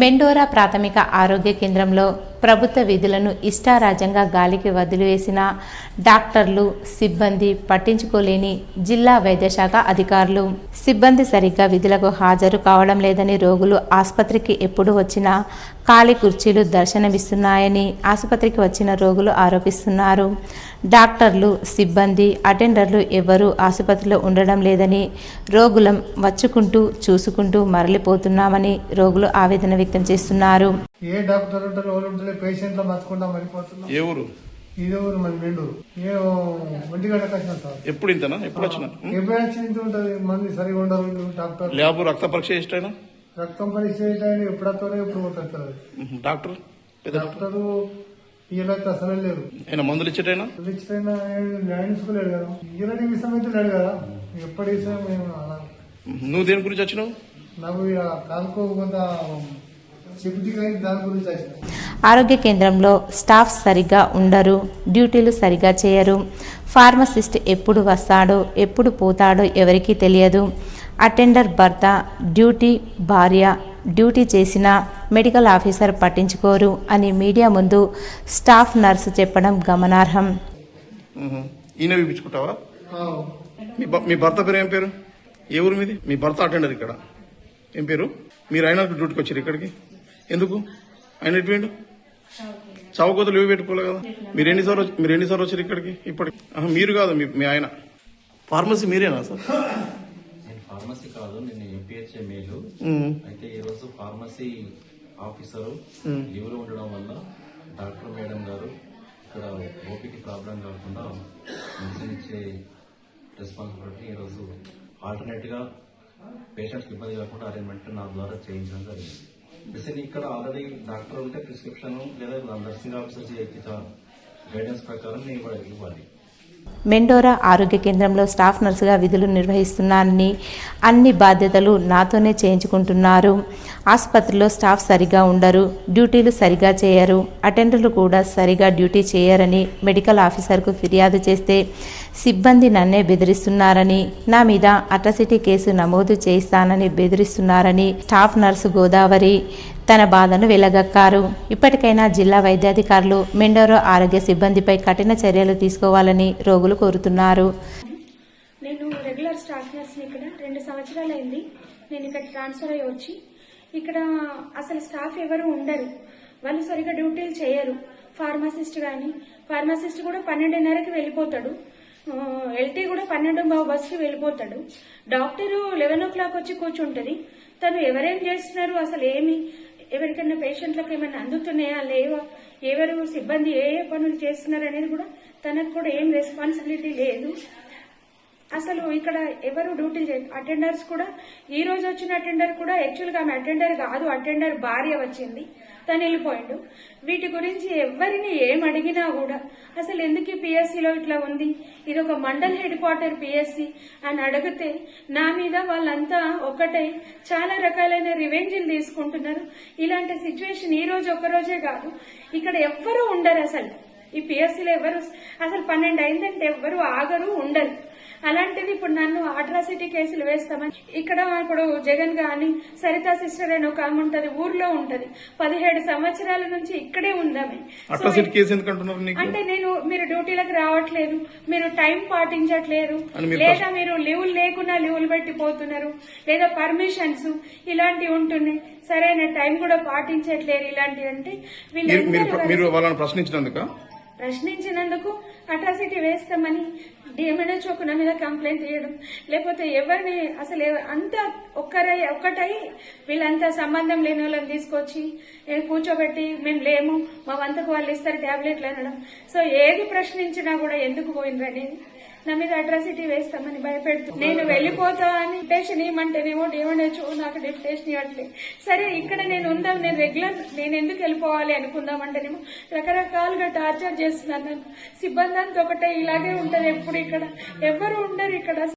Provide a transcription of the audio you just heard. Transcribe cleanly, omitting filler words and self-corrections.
మెండోరా ప్రాథమిక ఆరోగ్య కేంద్రంలో ప్రభుత్వ విధులను ఇష్టారాజ్యంగా గాలికి వదిలివేసిన డాక్టర్లు, సిబ్బంది పట్టించుకోలేని జిల్లా వైద్యశాఖ అధికారులు. సిబ్బంది సరిగ్గా విధులకు హాజరు కావడం లేదని, రోగులు ఆసుపత్రికి ఎప్పుడు వచ్చినా ఖాళీ కుర్చీలు దర్శనమిస్తున్నాయని ఆసుపత్రికి వచ్చిన రోగులు ఆరోపిస్తున్నారు. డాక్టర్లు, సిబ్బంది, అటెండర్లు ఎవరూ ఆసుపత్రిలో ఉండడం లేదని, రోగులం వచ్చుకుంటూ చూసుకుంటూ మరలిపోతున్నామని రోగులు ఆవేదన వ్యక్తం చేస్తున్నారు. ఏ డాక్టర్ ఉంటారు, ఎవరు ఉంటారు, పేషెంట్లు బతుకుంటా మరిపోతున్నాం. ఏ ఊరు? ఇదే ఊరు మన మెండూరు. నేను ఒంటిగంటకు వచ్చిన సార్. ఎప్పుడు ఇంతనా? ఎప్పుడు వచ్చిన? ఎప్పుడు వచ్చింది ఉంటుంది. మంది సరిగా ఉండరు డాక్టర్. ల్యాబ్ రక్త పరీక్ష చేస్తాయినా? రక్తం పరీక్ష చేయడానికి ఎప్పుడు వస్తారో ఎప్పుడు పోతారు. డాక్టర్ డాక్టరు ఈయనైతే అసలే లేరు. ఆయన మందులు ఇచ్చేటైనా? ఇచ్చినా న్యాయించుకోలేడు కదా. ఈయనకి విషయం అయితే లేడు కదా. ఎప్పటి విషయం మేము అలా. నువ్వు దేని గురించి వచ్చినావు? నాకు కానుకో కొంత దాని గురించి వచ్చిన. ఆరోగ్య కేంద్రంలో స్టాఫ్ సరిగా ఉండరు, డ్యూటీలు సరిగా చేయరు. ఫార్మసిస్ట్ ఎప్పుడు వస్తాడో ఎప్పుడు పోతాడో ఎవరికీ తెలియదు. అటెండర్ భర్త డ్యూటీ, భార్య డ్యూటీ చేసిన మెడికల్ ఆఫీసర్ పట్టించుకోరు అని మీడియా ముందు స్టాఫ్ నర్సు చెప్పడం గమనార్హం. ఈయన విపించుకుంటావా? మీ భర్త పేరు ఏం పేరు? ఏ ఊరు మీది? మీ భర్త అటెండర్ ఇక్కడ. ఏం పేరు? మీరు ఆయన డ్యూటీకి వచ్చారు ఇక్కడికి ఎందుకు? ఆయన ఎటువంటి చౌకతో లీవ్ పెట్టుకోలే కదా. మీరు ఎన్నిసార్లు వచ్చారు ఇక్కడికి ఇప్పటికి? మీరు కాదు, మీ ఆయన. ఫార్మసీ మీరేనా సార్? ఫార్మసీ కాదు, నేను ఎంపీహెచ్ఏ మేలు. అయితే ఈ రోజు ఫార్మసీ ఆఫీసరు లీవ్ లో ఉండడం వల్ల డాక్టర్ మేడం గారు ఇక్కడ ఓపీకి ప్రాబ్లం కాకుండా మెడిసిన్ ఇచ్చే రెస్పాన్సిబిలిటీ ఈ రోజు ఆల్టర్నేట్ గా పేషెంట్స్ ఇబ్బంది కాకుండా అరేంజ్మెంట్ నా ద్వారా చేయించడం జరిగింది. మెడిసిన్ ఇక్కడ ఆల్రెడీ డాక్టర్ ఉంటే ప్రిస్క్రిప్షన్ లేదా నర్సింగ్ ఆఫీసర్ గైడెన్స్ ప్రకారం ఇవ్వాలి. మెండోరా ఆరోగ్య కేంద్రంలో స్టాఫ్ నర్సుగా విధులు నిర్వహిస్తున్నానని, అన్ని బాధ్యతలు నాతోనే చేయించుకుంటున్నారు. ఆసుపత్రిలో స్టాఫ్ సరిగా ఉండరు, డ్యూటీలు సరిగా చేయరు, అటెండర్లు కూడా సరిగా డ్యూటీ చేయరని మెడికల్ ఆఫీసర్కు ఫిర్యాదు చేస్తే సిబ్బంది నన్నే బెదిరిస్తున్నారని, నా మీద అట్రాసిటీ కేసు నమోదు చేస్తానని బెదిరిస్తున్నారని స్టాఫ్ నర్సు గోదావరి తన బాధను వెళ్లగక్కారు. ఇప్పటికైనా జిల్లా వైద్యాధికారులు మెండోరా ఆరోగ్య సిబ్బందిపై కఠిన చర్యలు తీసుకోవాలని రోగులు కోరుతున్నారు. నేను రెగ్యులర్ స్టాఫ్ నర్స్ని. ఇక్కడ 2 సంవత్సరాలైంది నేను ఇక్కడ ట్రాన్స్ఫర్ అయ్యి వచ్చి. ఇక్కడ అసలు స్టాఫ్ ఎవరు ఉండరు, వాళ్ళు సరిగా డ్యూటీలు చేయరు. ఫార్మసిస్ట్ కూడా 12:30కి వెళ్ళిపోతాడు. ఎల్టీ కూడా 12:15 బస్కి వెళ్ళిపోతాడు. డాక్టరు 11 o'clock వచ్చి కూర్చుంటది. తను ఎవరేం చేస్తున్నారు, అసలు ఎవరికైనా పేషెంట్లకు ఏమైనా అందుతున్నాయా లేవా, ఎవరు సిబ్బంది ఏ పనులు చేస్తున్నారు అనేది కూడా తనకు కూడా ఏం రెస్పాన్సిబిలిటీ లేదు. అసలు ఇక్కడ ఎవరు డ్యూటీలు చేయరు. అటెండర్స్ కూడా ఈ రోజు వచ్చిన అటెండర్ కూడా యాక్చువల్గా ఆమె అటెండర్ కాదు, అటెండర్ భార్య వచ్చింది, తను వెళ్ళిపోయాడు. వీటి గురించి ఎవరిని ఏం అడిగినా కూడా అసలు ఎందుకు ఈ పిఎస్సిలో ఇట్లా ఉంది, ఇది ఒక మండల్ హెడ్ క్వార్టర్ పిఎస్సి అని అడిగితే నా మీద వాళ్ళంతా ఒకటై చాలా రకాలైన రివెంజ్లు తీసుకుంటున్నారు. ఇలాంటి సిచ్యువేషన్ ఈ రోజు ఒక్కరోజే కాదు, ఇక్కడ ఎవ్వరూ ఉండరు. అసలు ఈ పిఎస్సిలో ఎవరు అసలు 12 అయిందంటే ఎవ్వరు ఆగరు, ఉండరు. అలాంటిది ఇప్పుడు నన్ను అట్రాసిటీ కేసులు వేస్తామని ఇక్కడ ఇప్పుడు జగన్ గాని సరితా సిస్టర్ అని ఒక ఆమె ఉంటది, ఊర్లో ఉంటది, 17 సంవత్సరాల నుంచి ఇక్కడే ఉందామే. అంటే మీరు డ్యూటీలకు రావట్లేదు, మీరు టైం పాటించట్లేదు, లేదా మీరు లీవులు లేకున్నా లీవులు పెట్టిపోతున్నారు, లేదా పర్మిషన్స్ ఇలాంటివి ఉంటున్నాయి, సరైన టైం కూడా పాటించట్లేరు. ఇలాంటివి అంటే వీళ్ళు ప్రశ్నించినందుకు అట్రాసిటీ వేస్తామని డిఎంఎన్హెచ్ఓకు నా మీద కంప్లైంట్ చేయడం, లేకపోతే ఎవరిని అసలు అంతా ఒక్కటై వీళ్ళంతా సంబంధం లేని వాళ్ళని తీసుకొచ్చి కూర్చోబెట్టి మేము లేము మా వంతకు వాళ్ళు ఇస్తారు ట్యాబ్లెట్లు అనడం. సో ఏది ప్రశ్నించినా కూడా ఎందుకు పోయిందని నా మీద అట్రాసిటీ వేస్తామని భయపెడుతూ నేను వెళ్ళిపోతా అని డిప్యుటేషన్ ఇవ్వమంటేనేమో డిఎంఎన్హెచ్ఓ నాకు డిప్యుటేషన్ ఇవ్వట్లేదు. సరే ఇక్కడ నేను ఉందాం, నేను రెగ్యులర్ నేను ఎందుకు వెళ్ళిపోవాలి అనుకుందామంటేనేమో రకరకాలుగా టార్చర్ చేస్తున్నాను. సిబ్బంది అంతా ఒకటే ఇలాగే ఉంటది, ఎప్పుడు ఇక్కడ ఎవరు ఉండరు ఇక్కడ.